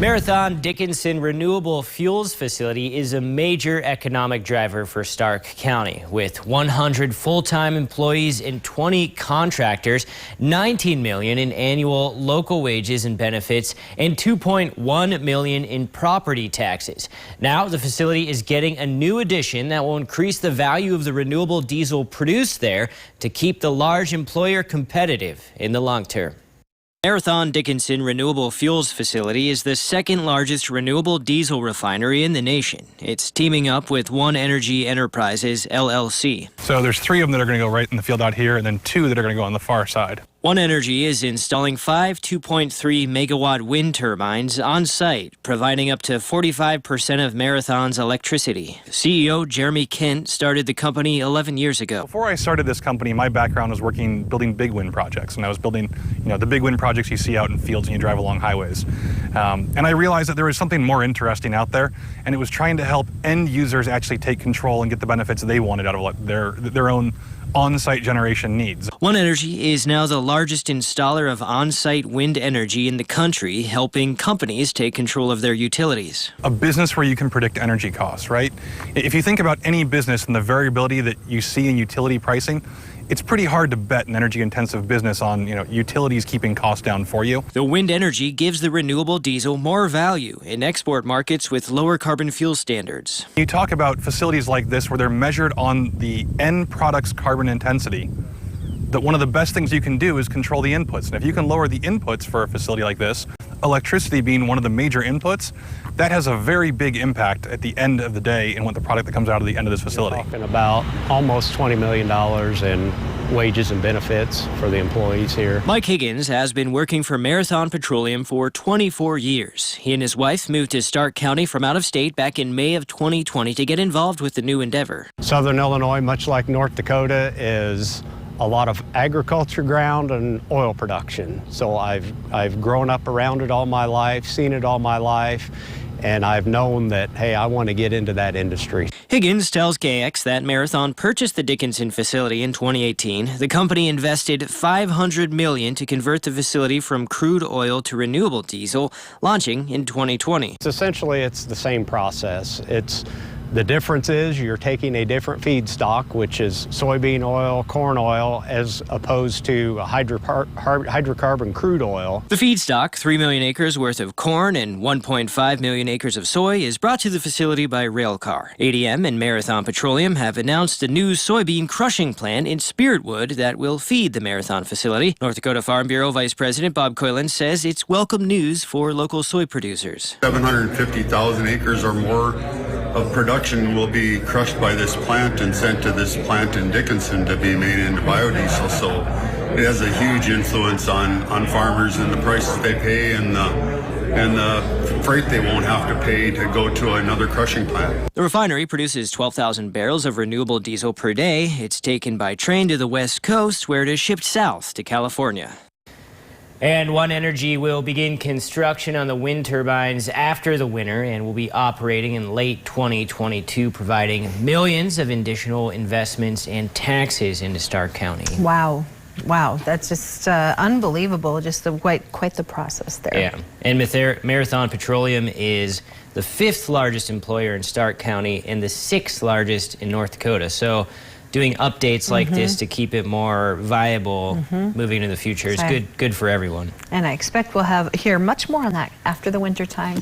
Marathon Dickinson Renewable Fuels Facility is a major economic driver for Stark County. With 100 full-time employees and 20 contractors, $19 million in annual local wages and benefits, and $2.1 million in property taxes. Now the facility is getting a new addition that will increase the value of the renewable diesel produced there to keep the large employer competitive in the long term. Marathon Dickinson Renewable Fuels Facility is the second largest renewable diesel refinery in the nation. It's teaming up with One Energy Enterprises LLC. So there's 3 of them that are going to go right in the field out here, and then 2 that are going to go on the far side. One Energy is installing 5 2.3 megawatt wind turbines on site, providing up to 45% of Marathon's electricity. CEO Jeremy Kent started the company 11 years ago. Before I started this company, my background was building big wind projects, and I was building, the big wind projects you see out in fields and you drive along highways. And I realized that there was something more interesting out there, and it was trying to help end users actually take control and get the benefits they wanted out of their own on-site generation needs. One Energy is now the largest installer of on-site wind energy in the country, helping companies take control of their utilities. A business where you can predict energy costs, right? If you think about any business and the variability that you see in utility pricing, it's pretty hard to bet an energy-intensive business on, utilities keeping costs down for you. The wind energy gives the renewable diesel more value in export markets with lower carbon fuel standards. You talk about facilities like this where they're measured on the end product's carbon intensity, that one of the best things you can do is control the inputs. And if you can lower the inputs for a facility like this, electricity being one of the major inputs, that has a very big impact at the end of the day in what the product that comes out of the end of this facility. We're talking about almost $20 million in wages and benefits for the employees here. Mike Higgins has been working for Marathon Petroleum for 24 years. He and his wife moved to Stark County from out of state back in May of 2020 to get involved with the new endeavor. Southern Illinois, much like North Dakota, is a lot of agriculture ground and oil production. So I've grown up around it all my life, seen it all my life, and I've known that, hey, I want to get into that industry. Higgins tells KX that Marathon purchased the Dickinson facility in 2018. The company invested $500 million to convert the facility from crude oil to renewable diesel, launching in 2020. It's the same process. The difference is you're taking a different feedstock, which is soybean oil, corn oil, as opposed to hydrocarbon crude oil. The feedstock, 3 million acres worth of corn and 1.5 million acres of soy, is brought to the facility by rail car. ADM and Marathon Petroleum have announced a new soybean crushing plant in Spiritwood that will feed the Marathon facility. North Dakota Farm Bureau Vice President Bob Coylan says it's welcome news for local soy producers. 750,000 acres or more of production will be crushed by this plant and sent to this plant in Dickinson to be made into biodiesel. So it has a huge influence on farmers and the prices they pay and the freight they won't have to pay to go to another crushing plant. The refinery produces 12,000 barrels of renewable diesel per day. It's taken by train to the West Coast, where it is shipped south to California. And One Energy will begin construction on the wind turbines after the winter and will be operating in late 2022, providing millions of additional investments and taxes into Stark County. Wow. Wow, that's just unbelievable, just quite the process there. Yeah, and Marathon Petroleum is the 5th largest employer in Stark County and the 6th largest in North Dakota. So doing updates like this to keep it more viable moving into the future is good for everyone. And I expect we'll hear much more on that after the winter time.